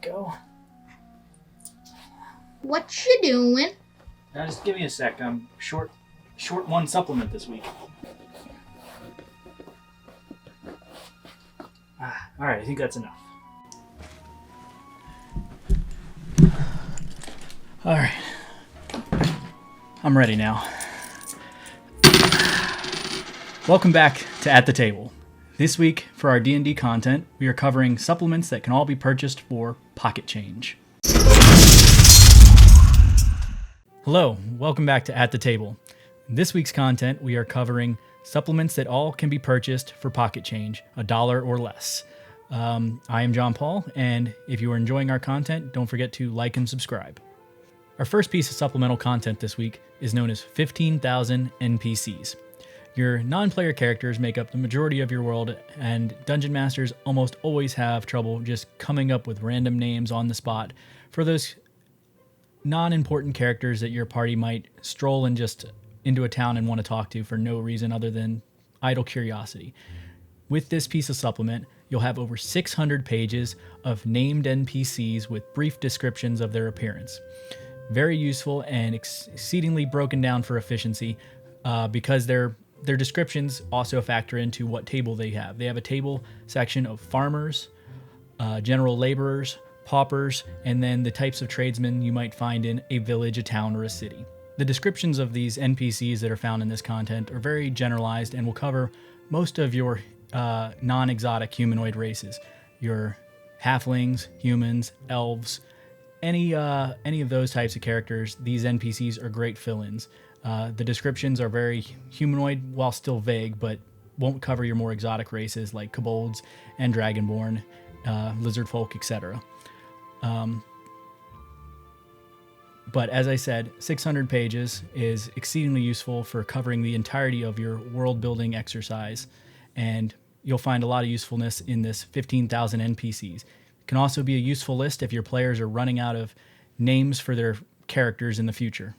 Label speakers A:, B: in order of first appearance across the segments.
A: go.
B: What you doing?
A: Now just give me a sec. I'm short one supplement this week. Alright, I think that's enough. Alright. I'm ready now. Welcome back to At the Table. This week, for our D&D content, we are covering supplements that can all be purchased for pocket change. Hello, welcome back to At the Table. In this week's content, we are covering supplements that all can be purchased for pocket change, $1 or less. I am Jon-Paul, and if you are enjoying our content, don't forget to like and subscribe. Our first piece of supplemental content this week is known as 15,000 NPCs. Your non-player characters make up the majority of your world, and dungeon masters almost always have trouble just coming up with random names on the spot for those non-important characters that your party might stroll in just into a town and want to talk to for no reason other than idle curiosity. With this piece of supplement, you'll have over 600 pages of named NPCs with brief descriptions of their appearance. Very useful and exceedingly broken down for efficiency because their descriptions also factor into what table they have. They have a table section of farmers, general laborers, paupers, and then the types of tradesmen you might find in a village, a town, or a city. The descriptions of these NPCs that are found in this content are very generalized and will cover most of your non-exotic humanoid races. Your halflings, humans, elves, any of those types of characters. These NPCs are great fill-ins. The descriptions are very humanoid while still vague, but won't cover your more exotic races like kobolds and dragonborn, lizard folk, etc. But as I said, 600 pages is exceedingly useful for covering the entirety of your world building exercise, and you'll find a lot of usefulness in this 15,000 NPCs. It can also be a useful list if your players are running out of names for their characters in the future.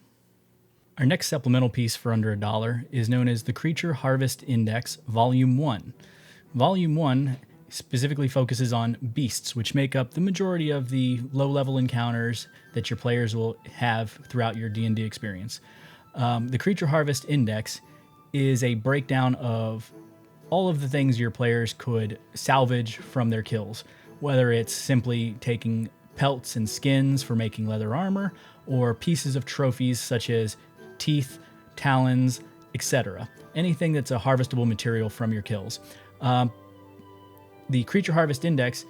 A: Our next supplemental piece for under $1 is known as the Creature Harvest Index, Volume 1. Volume 1 specifically focuses on beasts, which make up the majority of the low-level encounters that your players will have throughout your D&D experience. The Creature Harvest Index is a breakdown of all of the things your players could salvage from their kills, whether it's simply taking pelts and skins for making leather armor, or pieces of trophies such as teeth, talons, etc. Anything that's a harvestable material from your kills. The Creature Harvest Index,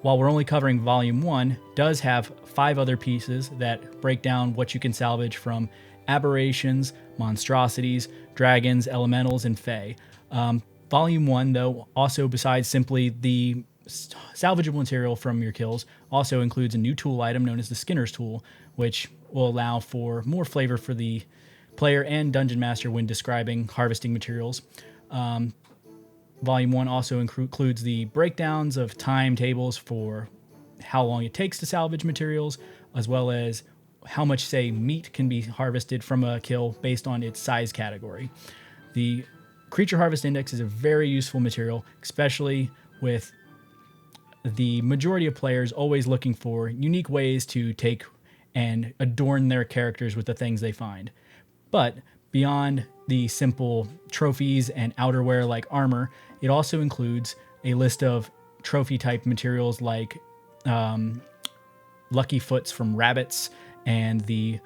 A: while we're only covering Volume 1, does have 5 other pieces that break down what you can salvage from aberrations, monstrosities, dragons, elementals, and fae. Volume 1, though, also besides simply the salvageable material from your kills, also includes a new tool item known as the Skinner's Tool, which will allow for more flavor for the player and dungeon master when describing harvesting materials. Volume 1 also includes the breakdowns of timetables for how long it takes to salvage materials, as well as how much, say, meat can be harvested from a kill based on its size category. The Creature Harvest Index is a very useful material, especially with the majority of players always looking for unique ways to take and adorn their characters with the things they find. But beyond the simple trophies and outerwear like armor, it also includes a list of trophy-type materials like lucky foots from rabbits and the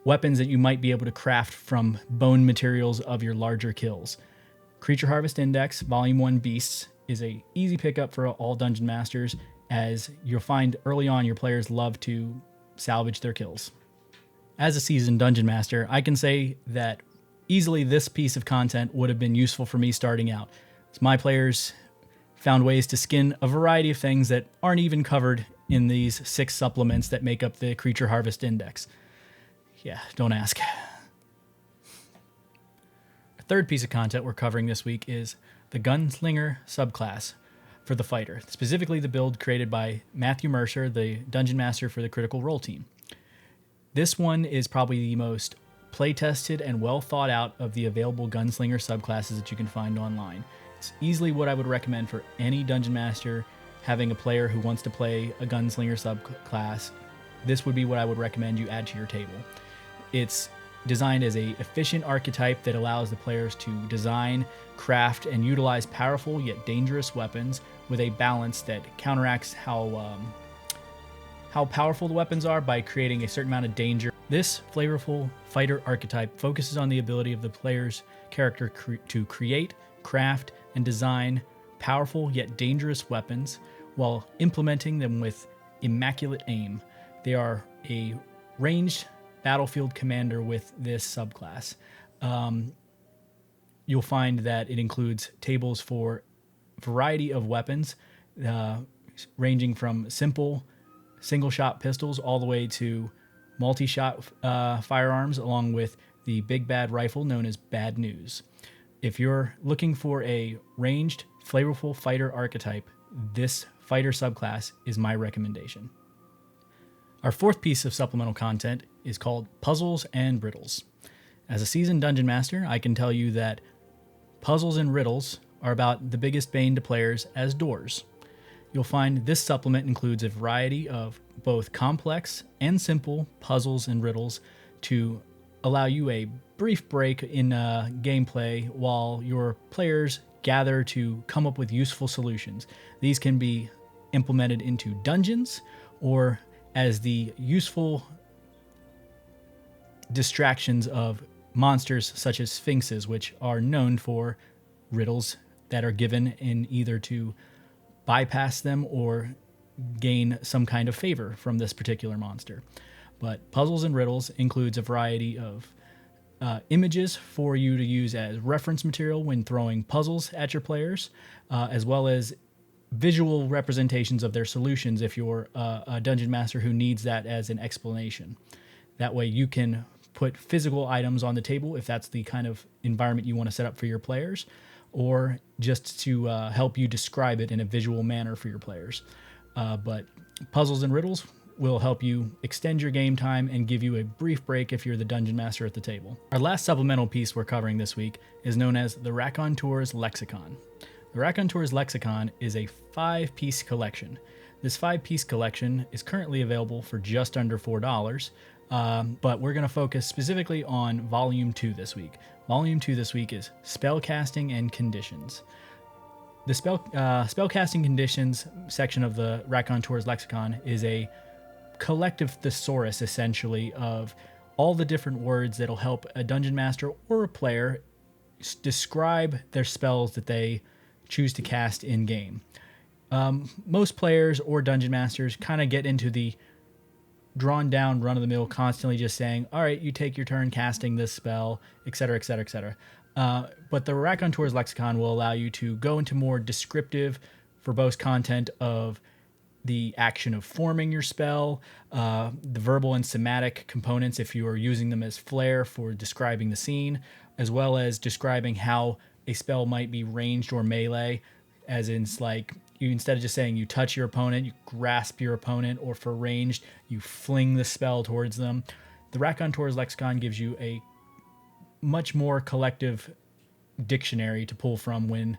A: weapons that you might be able to craft from bone materials of your larger kills. Creature Harvest Index, Volume 1 Beasts, is a easy pickup for all dungeon masters, as you'll find early on your players love to salvage their kills. As a seasoned dungeon master, I can say that easily this piece of content would have been useful for me starting out, as my players found ways to skin a variety of things that aren't even covered in these 6 supplements that make up the Creature Harvest Index. Yeah, don't ask. A third piece of content we're covering this week is the Gunslinger Subclass for the fighter, specifically the build created by Matthew Mercer, the dungeon master for the Critical Role team. This one is probably the most play-tested and well thought out of the available Gunslinger subclasses that you can find online. It's easily what I would recommend for any dungeon master having a player who wants to play a Gunslinger subclass, this would be what I would recommend you add to your table. It's designed as a efficient archetype that allows the players to design, craft, and utilize powerful yet dangerous weapons with a balance that counteracts how powerful the weapons are by creating a certain amount of danger. This flavorful fighter archetype focuses on the ability of the player's character to create, craft, and design powerful yet dangerous weapons while implementing them with immaculate aim. They are a ranged battlefield commander with this subclass. You'll find that it includes tables for a variety of weapons, ranging from simple single-shot pistols all the way to multi-shot firearms, along with the big bad rifle known as Bad News. If you're looking for a ranged, flavorful fighter archetype, this fighter subclass is my recommendation. Our fourth piece of supplemental content is called Puzzles and Riddles. As a seasoned dungeon master, I can tell you that puzzles and riddles are about the biggest bane to players as doors. You'll find this supplement includes a variety of both complex and simple puzzles and riddles to allow you a brief break in gameplay while your players gather to come up with useful solutions. These can be implemented into dungeons or as the useful distractions of monsters such as sphinxes, which are known for riddles that are given in either to bypass them or gain some kind of favor from this particular monster. But Puzzles and Riddles includes a variety of images for you to use as reference material when throwing puzzles at your players, as well as visual representations of their solutions if you're a dungeon master who needs that as an explanation. That way you can put physical items on the table if that's the kind of environment you want to set up for your players, or just to help you describe it in a visual manner for your players. But Puzzles and Riddles will help you extend your game time and give you a brief break if you're the dungeon master at the table. Our last supplemental piece we're covering this week is known as the Raconteur's Lexicon. The Raconteur's Lexicon is a 5-piece collection. This 5-piece collection is currently available for just under $4, but we're going to focus specifically on Volume 2 this week. Volume 2 this week is Spellcasting and Conditions. The Spellcasting Conditions section of the Raconteur's Lexicon is a collective thesaurus, essentially, of all the different words that'll help a dungeon master or a player describe their spells that they choose to cast in-game. Most players or dungeon masters kind of get into the drawn-down, run-of-the-mill, constantly just saying, all right, you take your turn casting this spell, etc., etc., etc. But the Raconteur's Lexicon will allow you to go into more descriptive, verbose content of the action of forming your spell, the verbal and somatic components if you are using them as flair for describing the scene, as well as describing how a spell might be ranged or melee, as in like you, instead of just saying you touch your opponent, you grasp your opponent, or for ranged, you fling the spell towards them. The Raconteur's Lexicon gives you a much more collective dictionary to pull from when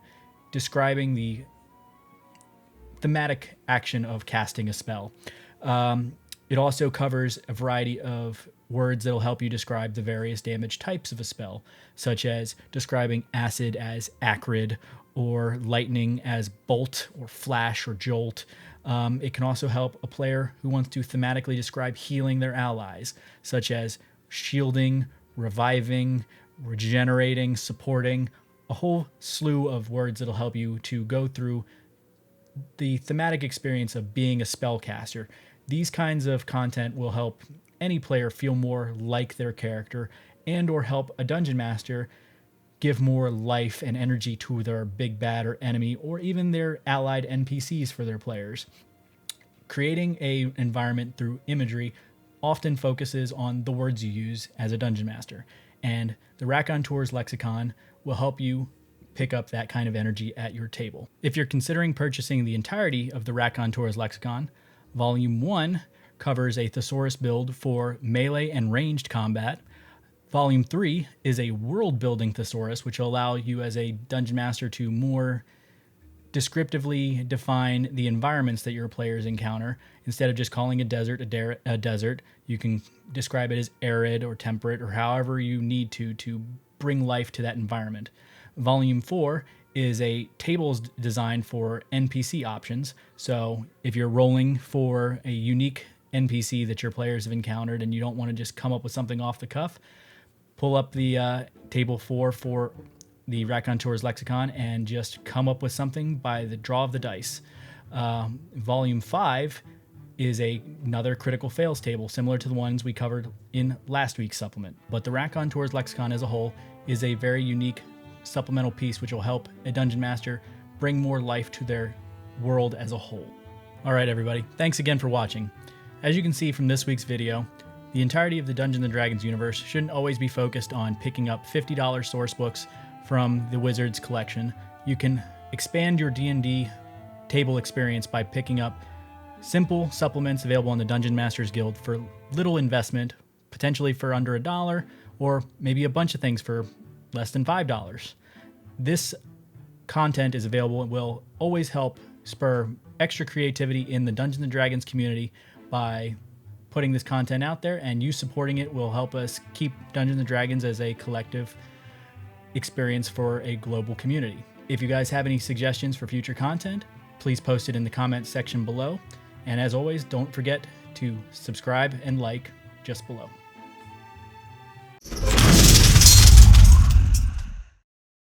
A: describing the thematic action of casting a spell. It also covers a variety of words that will help you describe the various damage types of a spell, such as describing acid as acrid, or lightning as bolt, or flash, or jolt. It can also help a player who wants to thematically describe healing their allies, such as shielding, reviving, regenerating, supporting, a whole slew of words that'll help you to go through the thematic experience of being a spellcaster. These kinds of content will help any player feel more like their character, and or help a dungeon master give more life and energy to their big bad or enemy, or even their allied NPCs for their players. Creating an environment through imagery often focuses on the words you use as a dungeon master, and the Raconteur's Lexicon will help you pick up that kind of energy at your table. If you're considering purchasing the entirety of the Raconteur's Lexicon, Volume 1 covers a thesaurus build for melee and ranged combat. Volume 3 is a world-building thesaurus, which will allow you as a dungeon master to more descriptively define the environments that your players encounter. Instead of just calling a desert a desert, you can describe it as arid or temperate or however you need to bring life to that environment. Volume 4 is a tables designed for NPC options. So if you're rolling for a unique NPC that your players have encountered and you don't want to just come up with something off the cuff, pull up the table 4 for the Raconteur's Lexicon and just come up with something by the draw of the dice. Volume 5 is another critical fails table, similar to the ones we covered in last week's supplement. But the Raconteur's Lexicon as a whole is a very unique supplemental piece which will help a dungeon master bring more life to their world as a whole. All right, everybody, thanks again for watching. As you can see from this week's video, the entirety of the Dungeons & Dragons universe shouldn't always be focused on picking up $50 source books from the Wizards collection. You can expand your D&D table experience by picking up simple supplements available on the Dungeon Masters Guild for little investment, potentially for under $1, or maybe a bunch of things for less than $5. This content is available and will always help spur extra creativity in the Dungeons & Dragons community by putting this content out there, and you supporting it will help us keep Dungeons & Dragons as a collective experience for a global community. If you guys have any suggestions for future content, please post it in the comments section below. And as always, don't forget to subscribe and like just below.